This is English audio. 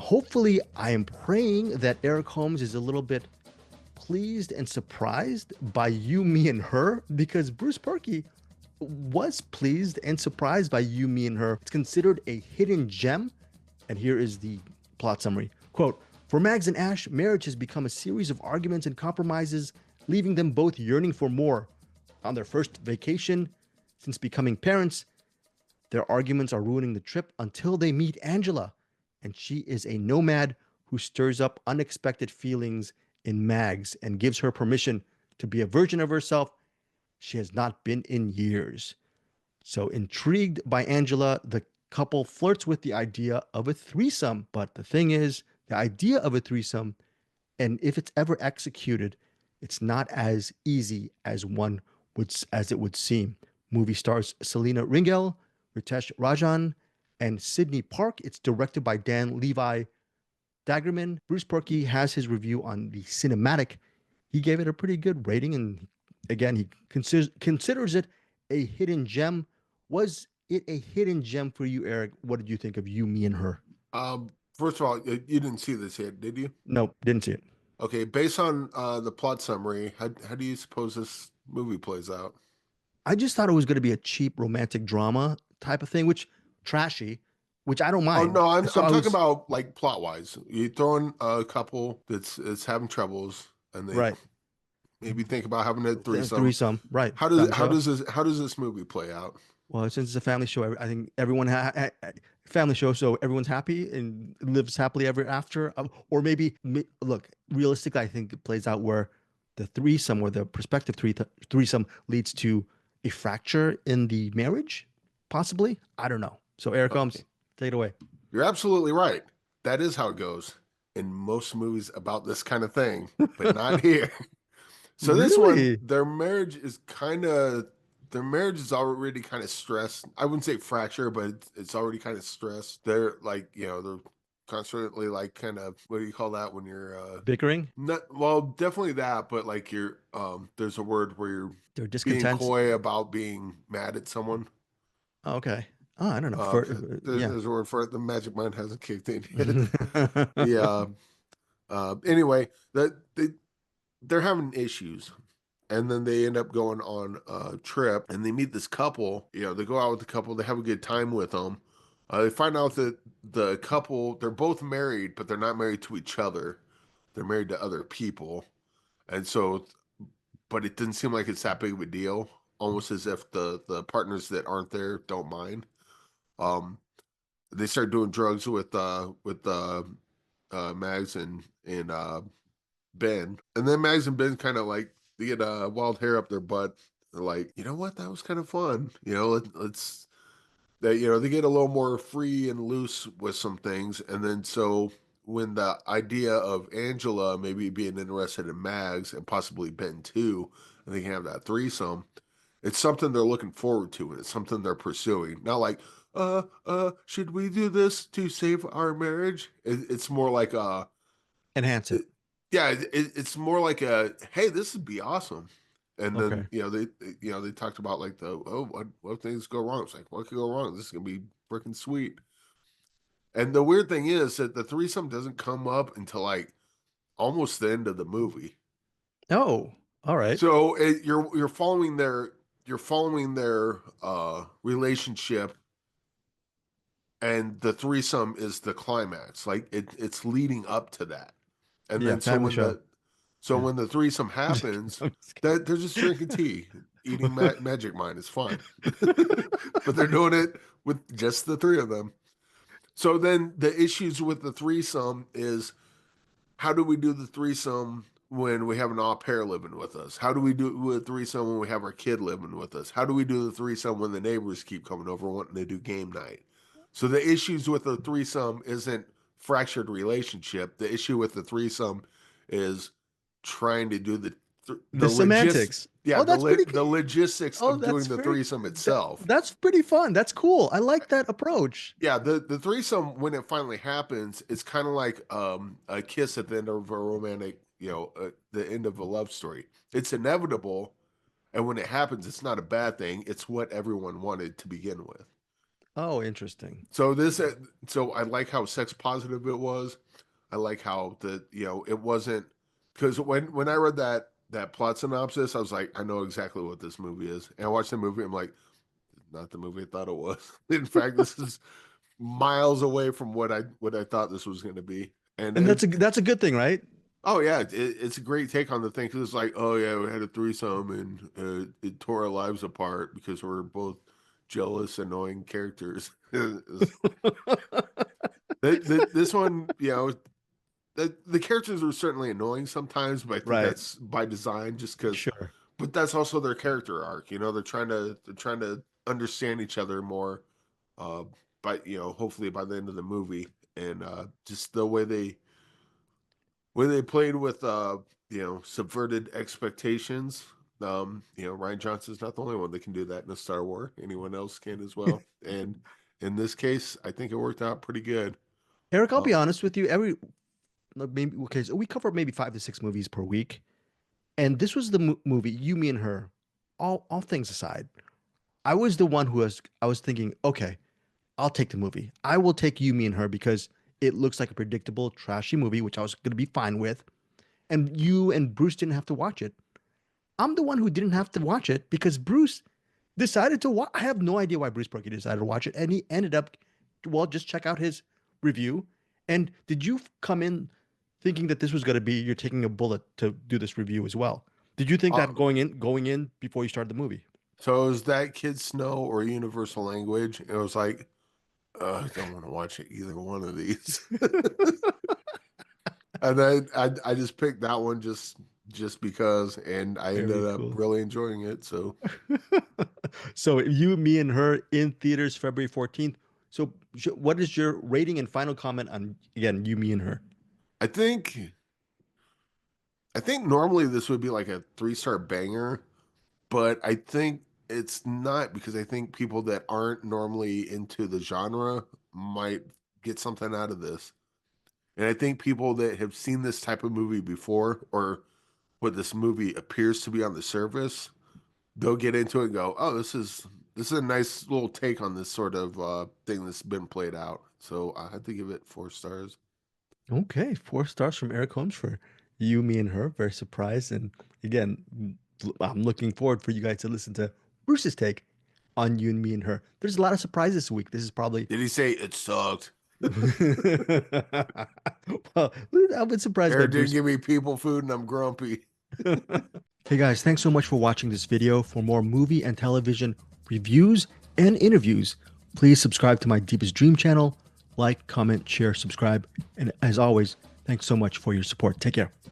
hopefully, I am praying that Eric Holmes is a little bit pleased and surprised by You, Me, and Her because Bruce Perky was pleased and surprised by You, Me, and Her. It's considered a hidden gem. And here is the plot summary. Quote, for Mags and Ash, marriage has become a series of arguments and compromises, leaving them both yearning for more. On their first vacation since becoming parents, their arguments are ruining the trip until they meet Angela, and she is a nomad who stirs up unexpected feelings in Mags and gives her permission to be a version of herself she has not been in years. So, intrigued by Angela, the couple flirts with the idea of a threesome. But the thing is, the idea of a threesome, and if it's ever executed, it's not as easy as it would seem. Movie stars Selena Ringel, Ritesh Rajan, and Sydney Park. It's directed by Dan Levi Daggerman. Bruce Perky has his review on the cinematic. He gave it a pretty good rating, and again, he considers it a hidden gem. Was it a hidden gem for you, Eric? What did you think of You, Me, and Her? First of all, you didn't see this yet, did you? No, didn't see it. Okay, based on the plot summary, how do you suppose this movie plays out? I just thought it was going to be a cheap romantic drama type of thing, which trashy, which I don't Oh mind. no, So I'm I talking was about like plot wise. You throw in a couple that's having troubles, and they right. maybe think about having a threesome. Threesome, right? How does Family show. how does this movie play out? Well, since it's a family show, I think everyone family show, so everyone's happy and lives happily ever after. Or maybe look, realistically, I think it plays out where the threesome or the prospective threesome leads to a fracture in the marriage, possibly. I don't know. So Eric Holmes, Okay, take it away. you're absolutely right. That is how it goes in most movies about this kind of thing, but not here. So this one, Really? their marriage is already kind of stressed. I wouldn't say fracture, but it's already kind of stressed. They're like, they're constantly like kind of what do you call that when you're Bickering? not well, definitely that, but like you're there's a word where you're They're being discontents. coy about being mad at someone. Oh, okay. Oh, I don't know. Uh, Yeah. there's a word for it. The magic mind hasn't kicked in yet. Yeah. Anyway, they're having issues. And then they end up going on a trip and they meet this couple. They go out with the couple, they have a good time with them. They find out that the couple, they're both married, but they're not married to each other. They're married to other people. And so, but it didn't seem like it's that big of a deal, almost as if the partners that aren't there don't mind. Um, they start doing drugs with Mags and Ben, and then Mags and Ben kind of like they get wild hair up their butt. They're like, you know what, that was kind of fun. Let's that they get a little more free and loose with some things, and then so when the idea of Angela maybe being interested in Mags and possibly Ben too, and they can have that threesome, it's something they're looking forward to, and it's something they're pursuing. Not like, should we do this to save our marriage? It's more like Enhance it. it, yeah, it's more like a hey, this would be awesome. And Okay. then they talked about like what if things go wrong? It's like what could go wrong? This is gonna be freaking sweet. And the weird thing is that the threesome doesn't come up until like almost the end of the movie. Oh, all right. So you're following their relationship, and the threesome is the climax. Like it's leading up to that. And Yeah, then family show. so Yeah. when the threesome happens, I'm just that they're just drinking tea, eating Magic Mind. It's fine, but they're doing it with just the three of them. So then the issues with the threesome is how do we do the threesome when we have an au pair living with us? How do we do it with threesome when we have our kid living with us? How do we do the threesome when the neighbors keep coming over wanting to do game night? So the issues with the threesome isn't fractured relationship. The issue with the threesome is trying to do the semantics. Oh, that's pretty. the logistics Oh, of that's doing the very. threesome itself. That's pretty fun. That's cool. I like that approach. Yeah, the threesome when it finally happens, it's kind of like a kiss at the end of a romantic, the end of a love story. It's inevitable, and when it happens, it's not a bad thing. It's what everyone wanted to begin with. Oh, interesting. So so I like how sex positive it was. I like how it wasn't, because when I read that plot synopsis, I was like, I know exactly what this movie is. And I watched the movie, I'm like, not the movie I thought it was. In fact, this is miles away from what I thought this was going to be. And And it, that's a good thing, right? oh yeah, it's a great take on the thing, because it's like, oh yeah, we had a threesome and it tore our lives apart because we're both jealous, annoying characters. This one, the characters are certainly annoying sometimes, but I think Right. that's by design, just because. Sure. But that's also their character arc. They're trying to understand each other more. Uh, but hopefully by the end of the movie, and just the way they played with subverted expectations. Ryan Johnson's not the only one that can do that in a Star Wars. Anyone else can as well. And in this case, I think it worked out pretty good. Eric, I'll be Um, honest with you. Maybe okay, so we cover maybe 5 to 6 movies per week, and this was the movie You, Me, and Her. All things aside, I was the one I was thinking, okay, I'll take the movie. I will take You, Me, and Her because it looks like a predictable, trashy movie, which I was going to be fine with. And you and Bruce didn't have to watch it. I'm the one who didn't have to watch it because Bruce decided to watch. I have no idea why Bruce Perky decided to watch it, and he ended up, well, just check out his review. And did you come in thinking that this was going to be you're taking a bullet to do this review as well? Did you think uh, that going in before you started the movie? so it was that Kid Snow or Universal Language. And it was like, I don't want to watch either one of these. And then I just picked that one just because, and I ended Very up cool. really enjoying it. So So You, Me, and Her in theaters February 14th. So what is your rating and final comment on again You, Me, and Her? I think I think normally this would be like a 3-star banger, but I think it's not, because I think people that aren't normally into the genre might get something out of this. And I think people that have seen this type of movie before, or what this movie appears to be on the surface, they'll get into it and go, "Oh, this is a nice little take on this sort of thing that's been played out." So I had to give it 4 stars. Okay, 4 stars from Eric Holmes for You, Me, and Her. Very surprised. And again, I'm looking forward for you guys to listen to Bruce's take on You and Me and Her. There's a lot of surprises this week. This is probably Did he say it sucked? well, I've been surprised by Eric didn't Bruce. give me people food and I'm grumpy. Hey guys, thanks so much for watching this video. For more movie and television reviews and interviews, please subscribe to my Deepest Dream channel. Like, comment, share, subscribe. And as always, thanks so much for your support. Take care.